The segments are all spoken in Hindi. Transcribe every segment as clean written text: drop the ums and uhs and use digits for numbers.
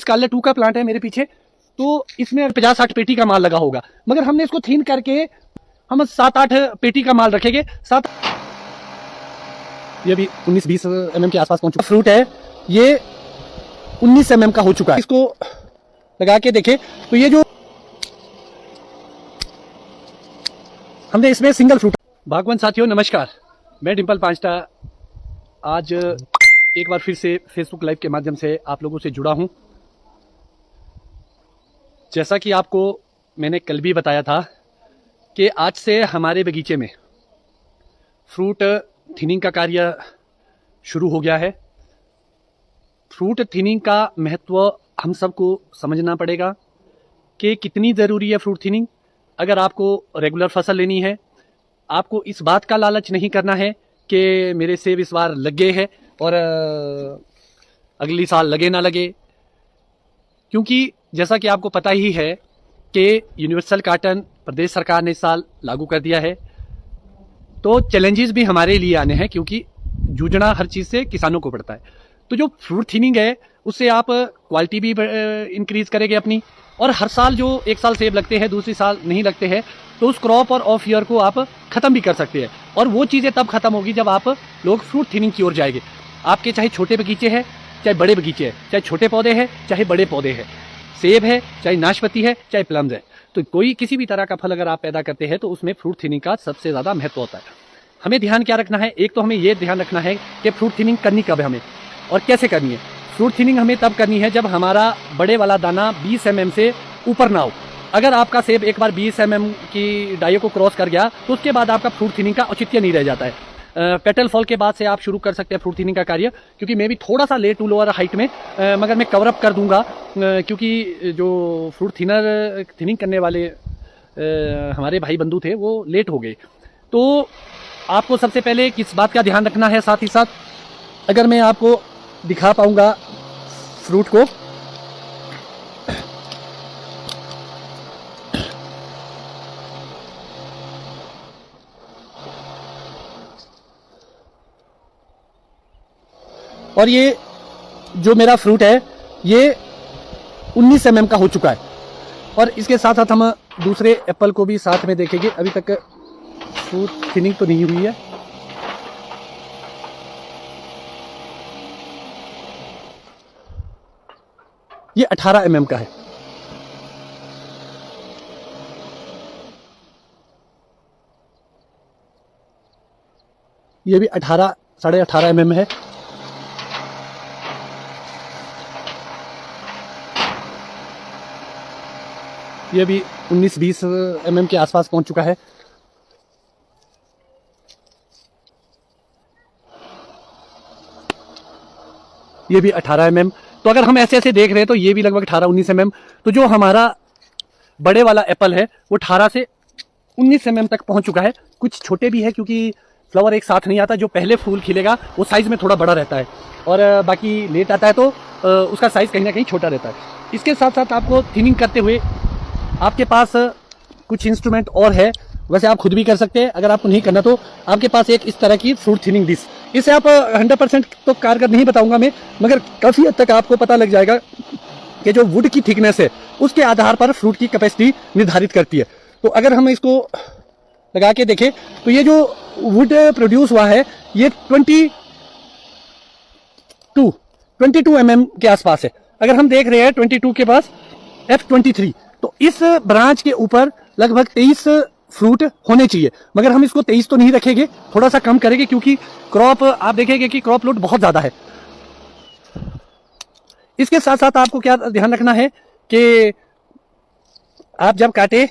स्कारलेट 2 का प्लांट है मेरे पीछे, तो इसमें 50-60 पेटी का माल लगा होगा, मगर हमने इसको थीन करके हम 7-8 पेटी का माल रखेंगे। ये भी 19-20 mm के आसपास पहुंच चुका फ्रूट है, ये 19 mm का हो चुका है। इसको लगा के देखें तो ये जो हमने इसमें सिंगल फ्रूट। बागवान साथियों नमस्कार, मैं डिंपल पांचटा आज एक बार फिर से फेसबुक लाइव के माध्यम से आप लोगों से जुड़ा हूं। जैसा कि आपको मैंने कल भी बताया था कि आज से हमारे बगीचे में फ्रूट थिनिंग का कार्य शुरू हो गया है। फ्रूट थिनिंग का महत्व हम सबको समझना पड़ेगा कि कितनी ज़रूरी है फ्रूट थिनिंग। अगर आपको रेगुलर फसल लेनी है, आपको इस बात का लालच नहीं करना है कि मेरे सेब इस बार लग गए हैं और अगली साल लगे ना लगे, क्योंकि जैसा कि आपको पता ही है कि यूनिवर्सल कार्टन प्रदेश सरकार ने इस साल लागू कर दिया है। तो चैलेंजेस भी हमारे लिए आने हैं, क्योंकि जूझना हर चीज़ से किसानों को पड़ता है। तो जो फ्रूट थिनिंग है उससे आप क्वालिटी भी इंक्रीज करेंगे अपनी, और हर साल जो एक साल सेब लगते हैं दूसरी साल नहीं लगते हैं, तो उस क्रॉप और ऑफ ईयर को आप ख़त्म भी कर सकते हैं। और वो चीज़ें तब ख़त्म होगी जब आप लोग फ्रूट थिनिंग की ओर जाएंगे। आपके चाहे छोटे बगीचे हैं चाहे बड़े बगीचे हैं, चाहे छोटे पौधे हैं चाहे बड़े पौधे हैं, सेब है चाहे नाशपाती है चाहे प्लम्स है, तो कोई किसी भी तरह का फल अगर आप पैदा करते हैं तो उसमें फ्रूट थिनिंग का सबसे ज़्यादा महत्व होता है। हमें ध्यान क्या रखना है, एक तो हमें ये ध्यान रखना है कि फ्रूट थिनिंग करनी कब है हमें और कैसे करनी है। फ्रूट थिनिंग हमें तब करनी है जब हमारा बड़े वाला दाना 20 mm से ऊपर ना हो। अगर आपका सेब एक बार 20 mm की डाइयों को क्रॉस कर गया तो उसके बाद आपका फ्रूट थिनिंग का औचित्य नहीं रह जाता है। पेटल फॉल के बाद से आप शुरू कर सकते हैं फ्रूट थिनिंग का कार्य, क्योंकि मैं भी थोड़ा सा लेट हूँ लोअर हाइट में, मगर मैं कवर अप कर दूंगा, क्योंकि जो फ्रूट थिनिंग करने वाले हमारे भाई बंधु थे वो लेट हो गए। तो आपको सबसे पहले किस बात का ध्यान रखना है, साथ ही साथ अगर मैं आपको दिखा पाऊंगा फ्रूट को, और ये जो मेरा फ्रूट है ये 19 mm का हो चुका है। और इसके साथ साथ हम दूसरे एप्पल को भी साथ में देखेंगे। अभी तक फ्रूट थिनिंग तो नहीं हुई है। ये 18 mm का है। ये भी 18-18.5 mm है। ये भी 19-20 mm के आसपास पहुंच चुका है। ये भी 18 mm। तो अगर हम ऐसे ऐसे देख रहे हैं तो ये भी लगभग 18-19 mm। तो जो हमारा बड़े वाला एप्पल है वो 18 से 19 mm तक पहुंच चुका है। कुछ छोटे भी है क्योंकि फ्लावर एक साथ नहीं आता, जो पहले फूल खिलेगा वो साइज में थोड़ा बड़ा रहता है और बाकी लेट आता है तो उसका साइज कहीं ना कहीं छोटा रहता है। इसके साथ साथ आपको थिनिंग करते हुए आपके पास कुछ इंस्ट्रूमेंट और है, वैसे आप खुद भी कर सकते हैं। अगर आपको नहीं करना तो आपके पास एक इस तरह की फ्रूट थिनिंग डिश, इसे आप 100% तो कारगर नहीं बताऊंगा मैं, मगर काफ़ी हद तक आपको पता लग जाएगा कि जो वुड की थिकनेस है उसके आधार पर फ्रूट की कैपेसिटी निर्धारित करती है। तो अगर हम इसको लगा के देखें तो ये जो वुड प्रोड्यूस हुआ है ये 22 mm के आसपास है। अगर हम देख रहे हैं 22 के पास F23, तो इस ब्रांच के ऊपर लगभग 23 फ्रूट होने चाहिए, मगर हम इसको 23 तो नहीं रखेंगे, थोड़ा सा कम करेंगे, क्योंकि क्रॉप आप देखेंगे कि क्रॉप लोड बहुत ज़्यादा है। इसके साथ साथ आपको क्या ध्यान रखना है कि आप जब काटे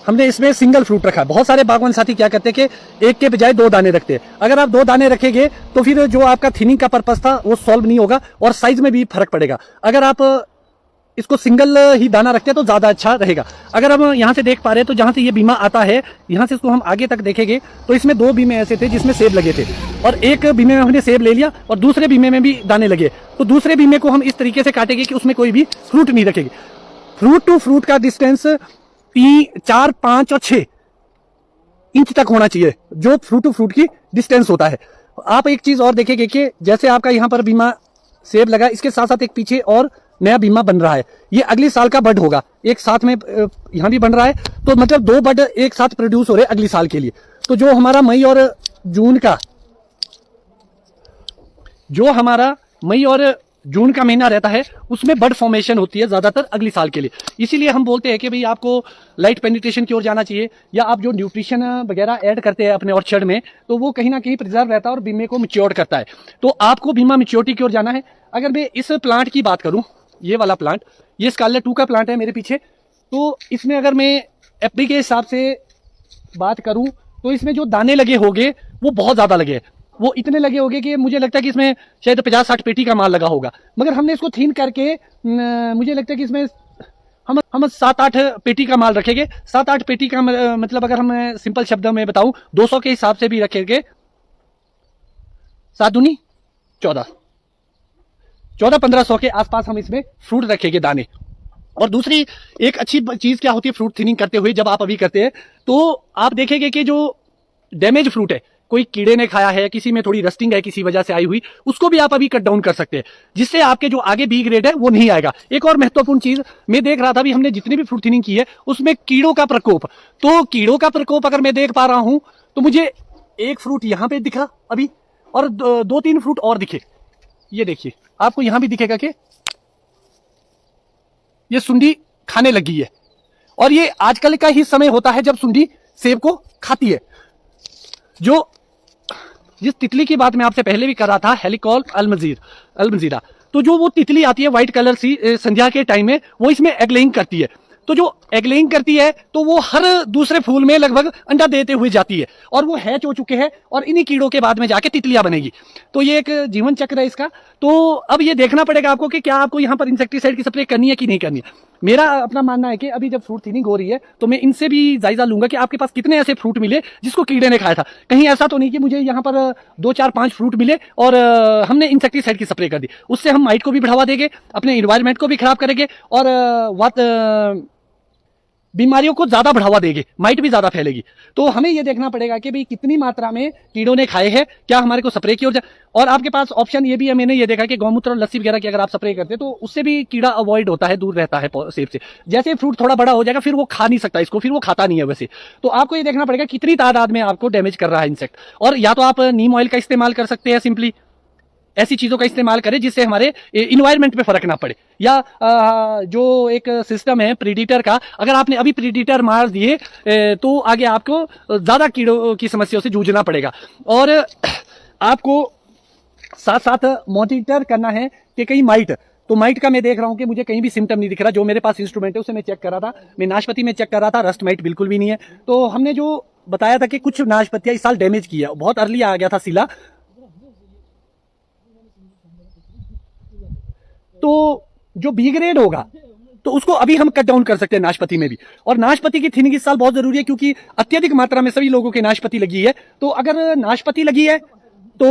हमने इसमें सिंगल फ्रूट रखा। बहुत सारे बागवान साथी क्या करते हैं कि एक के बजाय 2 दाने रखते हैं। अगर आप 2 दाने रखेंगे तो फिर जो आपका थिनिंग का पर्पस था वो सॉल्व नहीं होगा और साइज में भी फर्क पड़ेगा। अगर आप इसको सिंगल ही दाना रखते हैं तो ज़्यादा अच्छा रहेगा। अगर हम यहाँ से देख पा रहे हैं तो जहाँ से ये बीमा आता है, यहाँ से इसको हम आगे तक देखेंगे तो इसमें 2 बीमे ऐसे थे जिसमें सेब लगे थे, और एक बीमे में हमने सेब ले लिया और दूसरे बीमे में भी दाने लगे। तो दूसरे बीमे को हम इस तरीके से काटेंगे कि उसमें कोई भी फ्रूट नहीं रखेंगे। फ्रूट टू फ्रूट का डिस्टेंस 3, 4, 5 और 6 इंच तक होना चाहिए, जो फ्रूट टू फ्रूट की डिस्टेंस होता है। आप एक चीज और देखेंगे कि जैसे आपका यहाँ पर बीमा सेब लगा, इसके साथ साथ एक पीछे और नया बीमा बन रहा है, ये अगले साल का बड होगा, एक साथ में यहाँ भी बन रहा है। तो मतलब 2 बड एक साथ प्रोड्यूस हो रहे अगले साल के लिए। तो जो हमारा मई और जून का महीना रहता है, उसमें बड फॉर्मेशन होती है ज्यादातर अगले साल के लिए। इसीलिए हम बोलते हैं कि भाई आपको लाइट पेनिट्रेशन की ओर जाना चाहिए, या आप जो न्यूट्रिशन वगैरह ऐड करते हैं अपने ऑर्चर्ड में, तो वो कहीं ना कहीं प्रिजर्व रहता है और बीमे को मैच्योर करता है। तो आपको बीमा मैच्योरिटी की ओर जाना है। अगर मैं इस प्लांट की बात करूं, ये वाला प्लांट, ये स्कारलेट 2 का प्लांट है मेरे पीछे, तो इसमें अगर मैं एफडी के हिसाब से बात करूं तो इसमें जो दाने लगे होंगे वो बहुत ज्यादा लगे हैं। वो इतने लगे होंगे कि मुझे लगता है कि इसमें शायद 50-60 पेटी का माल लगा होगा। मगर हमने इसको थीन करके मुझे लगता है कि इसमें हम 7-8 पेटी का माल रखेंगे। 7-8 पेटी का मतलब अगर हम सिंपल शब्दों में बताऊं, 200 के हिसाब से भी रखेंगे, 7 दूनी 14-1500 के आसपास हम इसमें फ्रूट रखेंगे, दाने। और दूसरी एक अच्छी चीज क्या होती है फ्रूट थिनिंग करते हुए, जब आप अभी करते हैं तो आप देखेंगे कि जो डैमेज फ्रूट है, कोई कीड़े ने खाया है, किसी में थोड़ी रस्टिंग है किसी वजह से आई हुई, उसको भी आप अभी कट डाउन कर सकते हैं, जिससे आपके जो आगे बी ग्रेड है वो नहीं आएगा। एक और महत्वपूर्ण चीज मैं देख रहा था, अभी हमने जितनी भी फ्रूट थिनिंग की है उसमें कीड़ों का प्रकोप, तो कीड़ों का प्रकोप अगर मैं देख पा रहा हूं तो मुझे एक फ्रूट यहां पे दिखा अभी, और 2-3 फ्रूट और दिखे। ये देखिए, आपको यहां भी दिखेगा कि ये सुंडी खाने लगी है, और ये आजकल का ही समय होता है जब सुंडी सेब को खाती है। जो जिस तितली की बात मैं आपसे पहले भी कर रहा था, हेलिकॉल अल्मजीरा, तो जो वो तितली आती है व्हाइट कलर सी संध्या के टाइम में, वो इसमें एग लेइंग करती है। तो जो एग लेइंग करती है तो वो हर दूसरे फूल में लगभग अंडा देते हुए जाती है, और वो हैच हो चुके हैं, और इन्हीं कीड़ों के बाद में जाके तितलियां बनेगी। तो ये एक जीवन चक्र है इसका। तो अब ये देखना पड़ेगा आपको कि क्या आपको यहाँ पर इंसेक्टिसाइड की स्प्रे करनी है कि नहीं करनी है। मेरा अपना मानना है कि अभी जब फ्रूट थिनिंग हो रही है तो मैं इनसे भी जायजा लूंगा कि आपके पास कितने ऐसे फ्रूट मिले जिसको कीड़े ने खाया था। कहीं ऐसा तो नहीं कि मुझे यहाँ पर 2-4-5 फ्रूट मिले और हमने इंसेक्टिसाइड की स्प्रे कर दी, उससे हम माइट को भी बढ़ावा देंगे, अपने इन्वायरमेंट को भी खराब करेंगे, और बीमारियों को ज्यादा बढ़ावा देंगे, माइट भी ज्यादा फैलेगी। तो हमें यह देखना पड़ेगा कि भाई कितनी मात्रा में कीड़ों ने खाए हैं, क्या हमारे को स्प्रे की ओर और आपके पास ऑप्शन ये भी है, मैंने ये देखा कि गौमूत्र और लस्सी वगैरह की अगर आप स्प्रे करते हैं तो उससे भी कीड़ा अवॉइड होता है, दूर रहता है सेब से। जैसे फ्रूट थोड़ा बड़ा हो जाएगा फिर वो खा नहीं सकता इसको, फिर वो खाता नहीं है वैसे। तो आपको ये देखना पड़ेगा कितनी तादाद में आपको डैमेज कर रहा है इंसेक्ट, और या तो आप नीम ऑयल का इस्तेमाल कर सकते हैं, सिंपली ऐसी चीजों का इस्तेमाल करें जिससे हमारे इन्वायरमेंट पे फर्क ना पड़े, या जो एक सिस्टम है प्रीडिटर का, अगर आपने अभी प्रीडिटर मार दिए तो आगे आपको ज्यादा कीड़ों की समस्याओं से जूझना पड़ेगा। और आपको साथ साथ मॉनिटर करना है कि कहीं माइट, तो माइट का मैं देख रहा हूं कि मुझे कहीं भी सिम्टम नहीं दिख रहा। जो मेरे पास इंस्ट्रूमेंट है उसे मैं चेक कर रहा था, मैं नाशपाती में चेक कर रहा था, रस्ट माइट बिल्कुल भी नहीं है। तो हमने जो बताया था कि कुछ नाशपतियां इस साल डैमेज की है, बहुत अर्ली आ गया था सीला, तो जो बी ग्रेड होगा तो उसको अभी हम कट डाउन कर सकते हैं नाशपाती में भी। और नाशपाती की थिनिंग इस साल बहुत जरूरी है क्योंकि अत्यधिक मात्रा में सभी लोगों के नाशपाती लगी है। तो अगर नाशपाती लगी है तो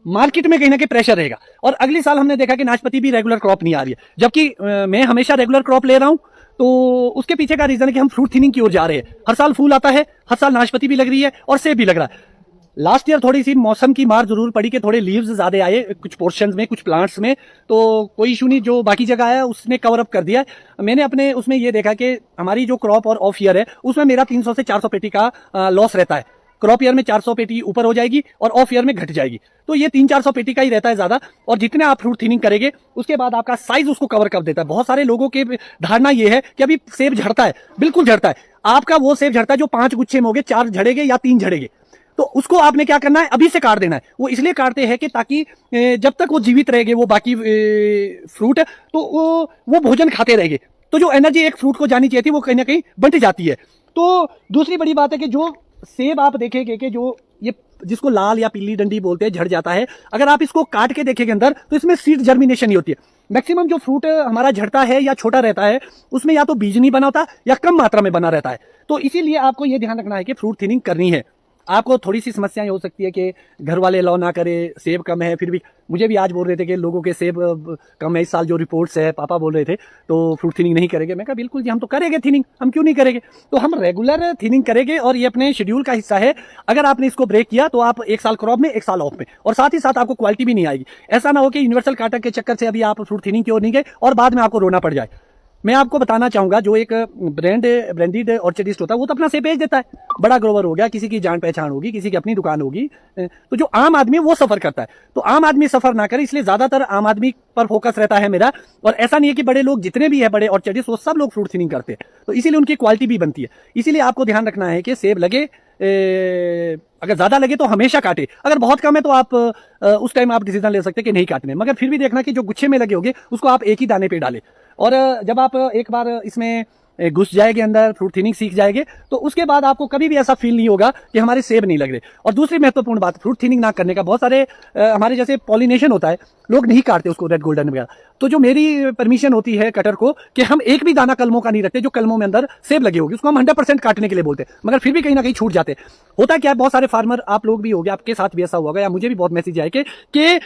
मार्केट में कहीं ना कहीं प्रेशर रहेगा। और अगले साल हमने देखा कि नाशपाती भी रेगुलर क्रॉप नहीं आ रही है, जबकि मैं हमेशा रेगुलर क्रॉप ले रहा हूं। तो उसके पीछे का रीजन है कि हम फ्रूट थिनिंग की ओर जा रहे हैं। हर साल फूल आता है, हर साल नाशपाती भी लग रही है और सेब भी लग रहा है। लास्ट ईयर थोड़ी सी मौसम की मार जरूर पड़ी कि थोड़े लीव्स ज्यादा आए कुछ पोर्शंस में, कुछ प्लांट्स में, तो कोई इशू नहीं, जो बाकी जगह आया उसने कवर अप कर दिया। मैंने अपने उसमें ये देखा कि हमारी जो क्रॉप और ऑफ ईयर है उसमें मेरा 300 से 400 पेटी का लॉस रहता है। क्रॉप ईयर में 400 पेटी ऊपर हो जाएगी और ऑफ ईयर में घट जाएगी, तो ये 300-400 पेटी का ही रहता है ज्यादा। और जितने आप फ्रूट थिनिंग करेंगे उसके बाद आपका साइज उसको कवर कर देता है। बहुत सारे लोगों के धारणा ये है कि अभी सेब झड़ता है, बिल्कुल झड़ता है। आपका वो सेब झड़ता है जो 5 गुच्छे में होंगे, 4 झड़ेंगे या 3 झड़ेंगे, तो उसको आपने क्या करना है, अभी से काट देना है। वो इसलिए काटते हैं कि ताकि जब तक वो जीवित रहेंगे वो बाकी फ्रूट, तो वो भोजन खाते रहेंगे, तो जो एनर्जी एक फ्रूट को जानी चाहिए थी वो कहीं ना कहीं बंट जाती है। तो दूसरी बड़ी बात है कि जो सेब आप देखेंगे कि जो ये जिसको लाल या पीली डंडी बोलते हैं झड़ जाता है, अगर आप इसको काट के देखेंगे अंदर तो इसमें सीड जर्मिनेशन नहीं होती है। मैक्सिमम जो फ्रूट हमारा झड़ता है या छोटा रहता है उसमें या तो बीज नहीं बना होता या कम मात्रा में बना रहता है। तो इसीलिए आपको यह ध्यान रखना है कि फ्रूट थिनिंग करनी है। आपको थोड़ी सी समस्याएं हो सकती है कि घर वाले अलाउ ना करे, सेब कम है, फिर भी मुझे भी आज बोल रहे थे कि लोगों के सेब कम है इस साल, जो रिपोर्ट्स है पापा बोल रहे थे, तो फ्रूट थिनिंग नहीं करेंगे। मैं कहा बिल्कुल जी हम तो करेंगे थिनिंग, हम क्यों नहीं करेंगे। तो हम रेगुलर थिनिंग करेंगे और ये अपने शेड्यूल का हिस्सा है। अगर आपने इसको ब्रेक किया तो आप एक साल क्रॉप में, एक साल ऑफ में, और साथ ही साथ आपको क्वालिटी भी नहीं आएगी। ऐसा ना हो कि यूनिवर्सल काटा के चक्कर से अभी आप फ्रूट थिनिंग की ओर नहीं गए और बाद में आपको रोना पड़ जाए। मैं आपको बताना चाहूंगा, जो एक ब्रांडेड ऑर्चर्डिस्ट होता है वो तो अपना सेब बेच देता है, बड़ा ग्रोवर हो गया, किसी की जान पहचान होगी, किसी की अपनी दुकान होगी, तो जो आम आदमी है वो सफर करता है। तो आम आदमी सफर ना करे, इसलिए ज्यादातर आम आदमी पर फोकस रहता है मेरा। और ऐसा नहीं है कि बड़े लोग जितने भी है बड़े ऑर्चर्डिस्ट वो सब लोग फ्रूट थिनिंग करते हैं, तो इसीलिए उनकी क्वालिटी भी बनती है। इसीलिए आपको ध्यान रखना है कि सेब लगे, अगर ज्यादा लगे तो हमेशा काटे, अगर बहुत कम है तो आप उस टाइम आप डिसीजन ले सकते हैं कि नहीं काटने, मगर फिर भी देखना कि जो गुच्छे में लगे होंगे उसको आप एक ही दाने पे डालें। और जब आप एक बार इसमें घुस जाएंगे अंदर, फ्रूट थिनिंग सीख जाएंगे, तो उसके बाद आपको कभी भी ऐसा फील नहीं होगा कि हमारे सेब नहीं लग रहे। और दूसरी महत्वपूर्ण बात, फ्रूट थिनिंग ना करने का बहुत सारे हमारे जैसे पॉलिनेशन होता है, लोग नहीं काटते उसको, रेड गोल्डन वगैरह। तो जो मेरी परमिशन होती है कटर को कि हम एक भी दाना कलमों का नहीं रखते, जो कलमों में अंदर सेब लगे होगी उसको हम 100% काटने के लिए बोलते हैं, मगर फिर भी कहीं ना कहीं छूट जाते। होता क्या है, बहुत सारे फार्मर, आप लोग भी हो गए, आपके साथ भी ऐसा होगा, या मुझे भी बहुत मैसेज आए कि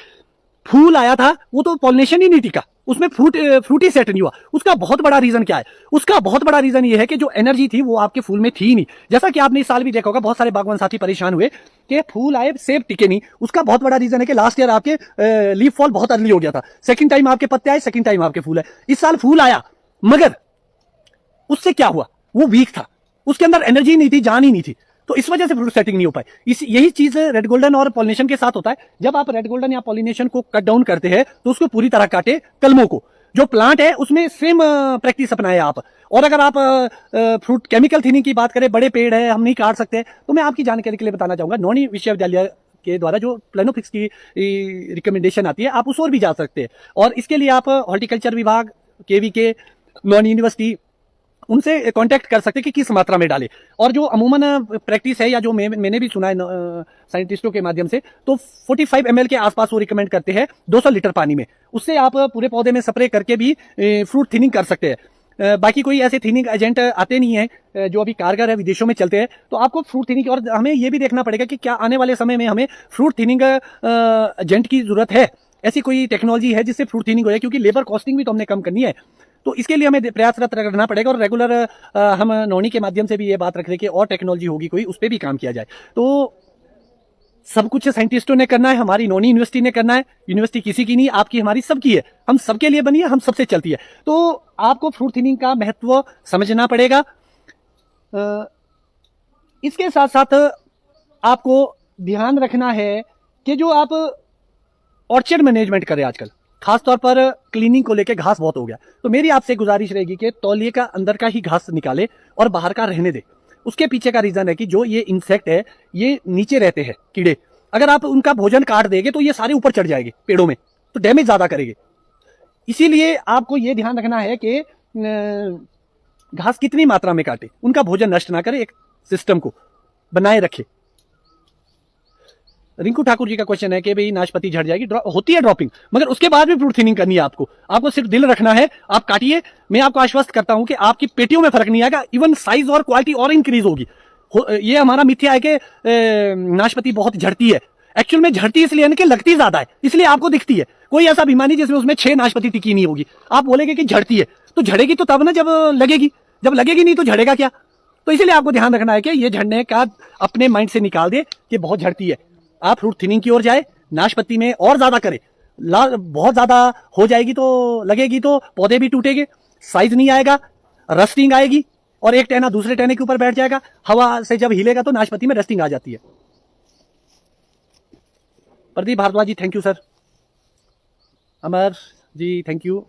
फूल आया था वो तो पॉलिनेशन ही नहीं टिका, उसमें फ्रूट ही सेट नहीं हुआ। उसका बहुत बड़ा रीजन क्या है? उसका बहुत बड़ा रीजन ये है कि जो एनर्जी थी वो आपके फूल में थी ही नहीं। जैसा कि आपने इस साल भी देखा होगा, बहुत सारे बागवान साथी परेशान हुए कि फूल आए सेब टिके नहीं। उसका बहुत बड़ा रीजन है कि लास्ट ईयर आपके लीफ फॉल बहुत अर्ली हो गया था, सेकंड टाइम आपके पत्ते आए, सेकंड टाइम आपके फूल आए। इस साल फूल आया मगर उससे क्या हुआ, वो वीक था, उसके अंदर एनर्जी नहीं थी, जान ही नहीं थी, तो इस वजह से फ्रूट सेटिंग नहीं हो पाई। यही चीज रेड गोल्डन और पॉलिनेशन के साथ होता है। जब आप रेड गोल्डन या पॉलिनेशन को कट डाउन करते हैं तो उसको पूरी तरह काटे, कलमों को, जो प्लांट है उसमें सेम प्रैक्टिस अपनाए आप। और अगर आप फ्रूट केमिकल थिनिंग की बात करें, बड़े पेड़ है हम नहीं काट सकते, तो मैं आपकी जानकारी के लिए बताना चाहूंगा, नौनी विश्वविद्यालय के द्वारा जो प्लेनोफिक्स की रिकमेंडेशन आती है, आप उस ओर भी जा सकते हैं। और इसके लिए आप हॉर्टिकल्चर विभाग, केवीके, नॉन यूनिवर्सिटी, उनसे कांटेक्ट कर सकते हैं कि किस मात्रा में डालें। और जो अमूमन प्रैक्टिस है, या जो मैंने भी सुना है साइंटिस्टों के माध्यम से, तो 45 ml के आसपास वो रिकमेंड करते हैं 200 लीटर पानी में। उससे आप पूरे पौधे में स्प्रे करके भी फ्रूट थिनिंग कर सकते हैं। बाकी कोई ऐसे थिनिंग एजेंट आते नहीं है जो अभी कारगर है, विदेशों में चलते हैं। तो आपको फ्रूट थिनिंग, और हमें ये भी देखना पड़ेगा कि क्या आने वाले समय में हमें फ्रूट थिनिंग एजेंट की जरूरत है, ऐसी कोई टेक्नोलॉजी है जिससे फ्रूट थिनिंग हो जाए, क्योंकि लेबर कॉस्टिंग भी तो हमने कम करनी है। तो इसके लिए हमें प्रयासरत रहना पड़ेगा, और रेगुलर हम नौनी के माध्यम से भी ये बात रख रहे कि और टेक्नोलॉजी होगी कोई, उस पर भी काम किया जाए। तो सब कुछ साइंटिस्टों ने करना है, हमारी नौनी यूनिवर्सिटी ने करना है। यूनिवर्सिटी किसी की नहीं, आपकी हमारी सबकी है, हम सबके लिए बनी है, हम सबसे चलती है। तो आपको फ्रूट थिनिंग का महत्व समझना पड़ेगा। इसके साथ साथ आपको ध्यान रखना है कि जो आप ऑर्चर्ड मैनेजमेंट करें आजकल, खासतौर पर क्लीनिंग को लेकर घास बहुत हो गया, तो मेरी आपसे गुजारिश रहेगी कि तौलिए का अंदर का ही घास निकाले और बाहर का रहने दे। उसके पीछे का रीजन है कि जो ये इंसेक्ट है ये नीचे रहते हैं कीड़े, अगर आप उनका भोजन काट देंगे तो ये सारे ऊपर चढ़ जाएंगे पेड़ों में, तो डैमेज ज्यादा करेंगे। इसीलिए आपको ये ध्यान रखना है कि घास कितनी मात्रा में काटे, उनका भोजन नष्ट ना करे, एक सिस्टम को बनाए रखे। रिंकू ठाकुर जी का क्वेश्चन है कि भाई नाशपाती झड़ जाएगी, होती है ड्रॉपिंग, मगर उसके बाद भी फ्रूट थिनिंग करनी है आपको सिर्फ दिल रखना है, आप काटिए। मैं आपको आश्वस्त करता हूं कि आपकी पेटियों में फर्क नहीं आएगा, इवन साइज और क्वालिटी और इंक्रीज होगी। ये हमारा मिथ्या है कि नाशपाती बहुत झड़ती है, एक्चुअल में झड़ती इसलिए है कि लगती ज्यादा है, इसलिए आपको दिखती है। कोई ऐसा बीमारी नहीं जिसमें उसमें 6 नाशपाती टिकी नहीं होगी। आप बोलेंगे कि झड़ती है, तो झड़ेगी तो तब ना जब लगेगी, जब लगेगी नहीं तो झड़ेगा क्या। तो इसलिए आपको ध्यान रखना है कि ये झड़ने का अपने माइंड से निकाल दे कि बहुत झड़ती है, आप फ्रूट थिनिंग की ओर जाए, नाशपाती में और ज्यादा करे। बहुत ज्यादा हो जाएगी तो लगेगी तो पौधे भी टूटेंगे, साइज नहीं आएगा, रस्टिंग आएगी, और एक टहना दूसरे टहने के ऊपर बैठ जाएगा, हवा से जब हिलेगा तो नाशपाती में रस्टिंग आ जाती है। Pradeep Bhardwaj ji thank you sir, Amar ji thank you.